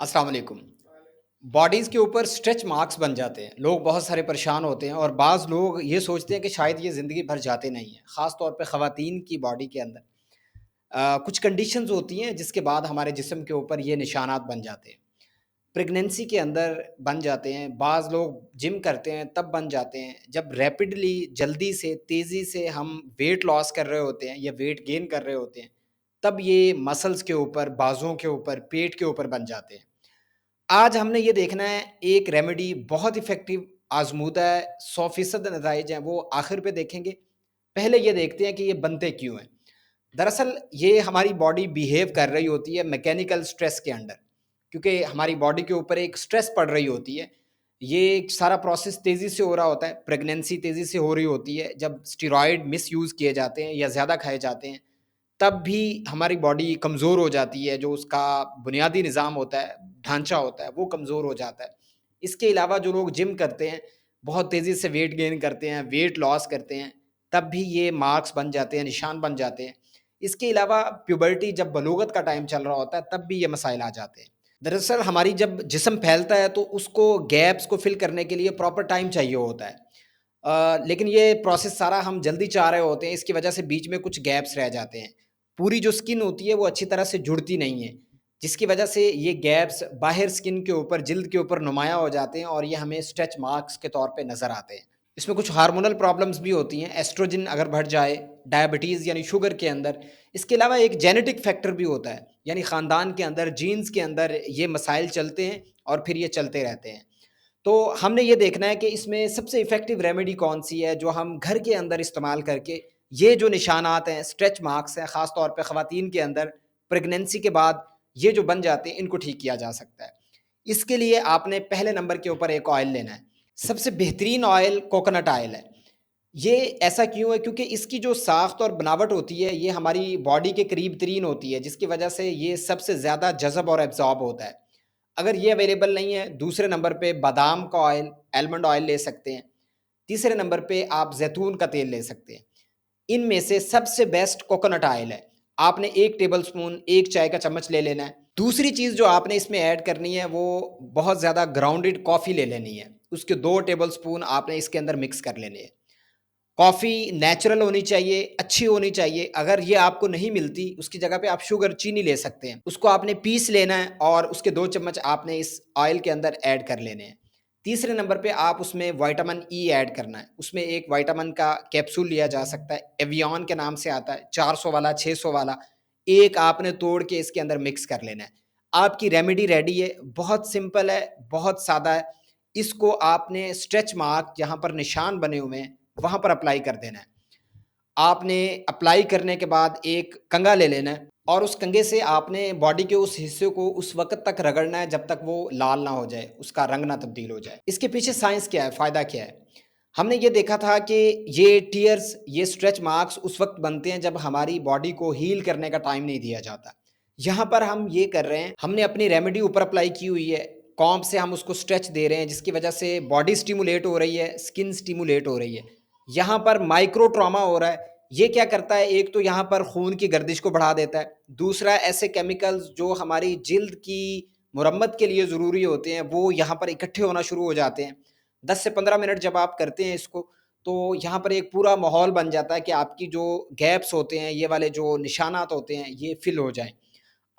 अस्सलाम वालेकुम। बॉडीज़ के ऊपर स्ट्रेच मार्क्स बन जाते हैं। लोग बहुत सारे परेशान होते हैं और बाज़ लोग ये सोचते हैं कि शायद ये ज़िंदगी भर जाते नहीं हैं। ख़ास तौर पे ख़वातीन की बॉडी के अंदर कुछ कंडीशंस होती हैं जिसके बाद हमारे जिस्म के ऊपर ये निशानात बन जाते हैं। प्रेगनेंसी के अंदर बन जाते हैं, बाज़ लोग जिम करते हैं तब बन जाते हैं। जब रैपिडली जल्दी से, तेज़ी से हम वेट लॉस कर रहे होते हैं या वेट गेन कर रहे होते हैं, तब ये मसल्स के ऊपर, बाज़ुओं के ऊपर, पेट के ऊपर बन जाते हैं। आज हमने ये देखना है एक रेमेडी बहुत इफ़ेक्टिव आज़मूदा है, 100% नताइज हैं, वो आखिर पे देखेंगे। पहले ये देखते हैं कि ये बनते क्यों हैं? दरअसल ये हमारी बॉडी बिहेव कर रही होती है मैकेनिकल स्ट्रेस के अंडर, क्योंकि हमारी बॉडी के ऊपर एक स्ट्रेस पड़ रही होती है। ये सारा प्रोसेस तेज़ी से हो रहा होता है, प्रेगनेंसी तेज़ी से हो रही होती है, जब स्टेरॉइड मिसयूज़ किए जाते हैं या ज़्यादा खाए जाते हैं, तब भी हमारी बॉडी कमज़ोर हो जाती है, जो उसका बुनियादी निज़ाम होता है, ढाँचा होता है, वो कमज़ोर हो जाता है। इसके अलावा जो लोग जिम करते हैं, बहुत तेज़ी से वेट गेन करते हैं, वेट लॉस करते हैं, तब भी ये मार्क्स बन जाते हैं, निशान बन जाते हैं। इसके अलावा प्यूबर्टी जब बलूगत का टाइम चल रहा होता है, तब भी ये मसाइल आ जाते हैं। दरअसल हमारी जब जिस्म फैलता है, तो उसको गैप्स को फ़िल करने के लिए प्रॉपर टाइम चाहिए होता है। लेकिन ये प्रोसेस सारा हम जल्दी चाह रहे होते हैं, इसकी वजह से बीच में कुछ गैप्स रह जाते हैं। पूरी जो स्किन होती है वो अच्छी तरह से जुड़ती नहीं है, जिसकी वजह से ये गैप्स बाहर स्किन के ऊपर, जिल्द के ऊपर नुमायाँ हो जाते हैं और ये हमें स्ट्रेच मार्क्स के तौर पे नज़र आते हैं। इसमें कुछ हार्मोनल प्रॉब्लम्स भी होती हैं, एस्ट्रोजन अगर बढ़ जाए, डायबिटीज़ यानी शुगर के अंदर। इसके अलावा एक जेनेटिक फैक्टर भी होता है, यानी ख़ानदान के अंदर, जीन्स के अंदर ये मसाइल चलते हैं और फिर ये चलते रहते हैं। तो हमने ये देखना है कि इसमें सबसे इफ़ेक्टिव रेमेडी कौन-सी है, जो हम घर के अंदर इस्तेमाल करके ये जो निशानात हैं, स्ट्रेच मार्क्स हैं, ख़ास तौर पे ख़वातीन के अंदर प्रेगनेंसी के बाद ये जो बन जाते हैं, इनको ठीक किया जा सकता है। इसके लिए आपने पहले नंबर के ऊपर एक ऑयल लेना है। सबसे बेहतरीन ऑयल कोकोनट ऑयल है। ये ऐसा क्यों है? क्योंकि इसकी जो साख़्त और बनावट होती है, ये हमारी बॉडी के करीब तरीन होती है, जिसकी वजह से ये सबसे ज़्यादा जज़ब और एब्ज़ॉर्ब होता है। अगर ये अवेलेबल नहीं है, दूसरे नंबर पे बादाम का ऑयल, आलमंड ऑयल ले सकते हैं। तीसरे नंबर पे आप ज़ैतून का तेल ले सकते हैं। इनमें से सबसे बेस्ट कोकोनट ऑयल है। आपने 1 टेबलस्पून, 1 चाय का चम्मच ले लेना है। दूसरी चीज़ जो आपने इसमें ऐड करनी है, वो बहुत ज़्यादा ग्राउंडेड कॉफ़ी ले लेनी है। उसके 2 टेबलस्पून आपने इसके अंदर मिक्स कर लेने हैं। कॉफ़ी नेचुरल होनी चाहिए, अच्छी होनी चाहिए। अगर ये आपको नहीं मिलती, उसकी जगह पे आप शुगर, चीनी ले सकते हैं। उसको आपने पीस लेना है और उसके 2 चम्मच आपने इस ऑयल के अंदर ऐड कर लेने हैं। तीसरे नंबर पे आप उसमें विटामिन ई ऐड करना है। उसमें एक विटामिन का कैप्सूल लिया जा सकता है, एवियन के नाम से आता है, 400 वाला, 600 वाला। एक आपने तोड़ के इसके अंदर मिक्स कर लेना है। आपकी रेमेडी रेडी है, बहुत सिंपल है, बहुत सादा है। इसको आपने स्ट्रेच मार्क जहाँ पर निशान बने हुए हैं, वहाँ पर अप्लाई कर देना है। आपने अप्लाई करने के बाद एक कंघा ले लेना है और उस कंघे से आपने बॉडी के उस हिस्से को उस वक़्त तक रगड़ना है जब तक वो लाल ना हो जाए, उसका रंग ना तब्दील हो जाए। इसके पीछे साइंस क्या है, फ़ायदा क्या है? हमने ये देखा था कि ये टियर्स, ये स्ट्रेच मार्क्स उस वक़्त बनते हैं जब हमारी बॉडी को हील करने का टाइम नहीं दिया जाता। यहाँ पर हम ये कर रहे हैं, हमने अपनी रेमेडी ऊपर अप्लाई की हुई है, कॉम्ब से हम उसको स्ट्रेच दे रहे हैं जिसकी वजह से बॉडी स्टिमुलेट हो रही है, स्किन स्टिमुलेट हो रही है। यहाँ पर माइक्रो ट्रॉमा हो रहा है। ये क्या करता है, एक तो यहाँ पर खून की गर्दिश को बढ़ा देता है, दूसरा ऐसे केमिकल्स जो हमारी जिल्द की मुरम्मत के लिए ज़रूरी होते हैं, वो यहाँ पर इकट्ठे होना शुरू हो जाते हैं। 10 से 15 मिनट जब आप करते हैं इसको, तो यहाँ पर एक पूरा माहौल बन जाता है कि आपकी जो गैप्स होते हैं, ये वाले जो निशानात होते हैं, ये फ़िल हो जाएँ।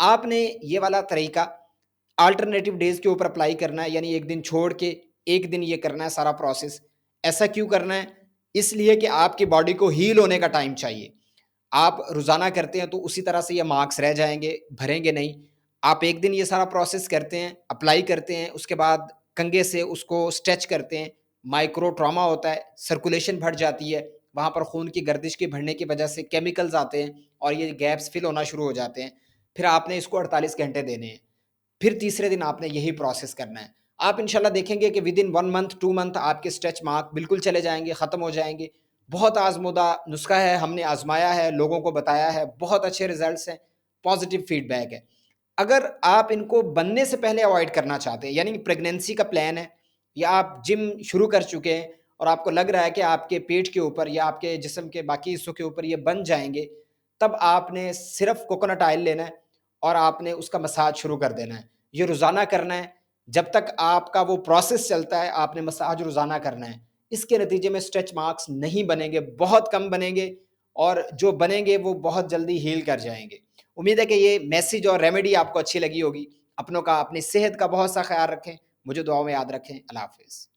आपने ये वाला तरीका अल्टरनेटिव डेज़ के ऊपर अप्लाई करना है, यानी 1 दिन छोड़ के 1 दिन ये करना है सारा प्रोसेस। ऐसा क्यों करना है? इसलिए कि आपकी बॉडी को हील होने का टाइम चाहिए। आप रोज़ाना करते हैं तो उसी तरह से ये मार्क्स रह जाएँगे, भरेंगे नहीं। आप 1 दिन ये सारा प्रोसेस करते हैं, अप्लाई करते हैं, उसके बाद कंघे से उसको स्ट्रेच करते हैं, माइक्रो ट्रॉमा होता है, सर्कुलेशन बढ़ जाती है, वहाँ पर खून की गर्दिश के बढ़ने की वजह से केमिकल्स आते हैं और ये गैप्स फ़िल होना शुरू हो जाते हैं। फिर आपने इसको 48 घंटे देने हैं। फिर तीसरे दिन आपने यही प्रोसेस करना है। आप इंशाल्लाह देखेंगे कि विदिन 1 मंथ, 2 मंथ आपके स्ट्रेच मार्क बिल्कुल चले जाएँगे, ख़त्म हो जाएँगे। बहुत आज़मूदा नुस्ख़ा है, हमने आज़माया है, लोगों को बताया है, बहुत अच्छे रिज़ल्ट्स हैं, पॉज़िटिव फ़ीडबैक है। अगर आप इनको बनने से पहले अवॉइड करना चाहते हैं, यानी कि प्रेगनेंसी का प्लान है या आप जिम शुरू कर चुके हैं और आपको लग रहा है कि आपके पेट के ऊपर या आपके जिस्म के बाकी हिस्सों के ऊपर ये बन जाएँगे, तब आपने सिर्फ़ कोकोनट ऑयल लेना है और आपने उसका मसाज शुरू कर देना है। یہ روزانہ کرنا ہے. جب تک آپ کا وہ پروسیس چلتا ہے آپ نے مساج روزانہ کرنا ہے. اس کے نتیجے میں اسٹریچ مارکس نہیں بنیں گے، بہت کم بنیں گے، اور جو بنیں گے وہ بہت جلدی ہیل کر جائیں گے. امید ہے کہ یہ میسیج اور ریمیڈی آپ کو اچھی لگی ہوگی. اپنوں کا، اپنی صحت کا بہت سا خیال رکھیں. مجھے دعاؤں میں یاد رکھیں. اللہ حافظ.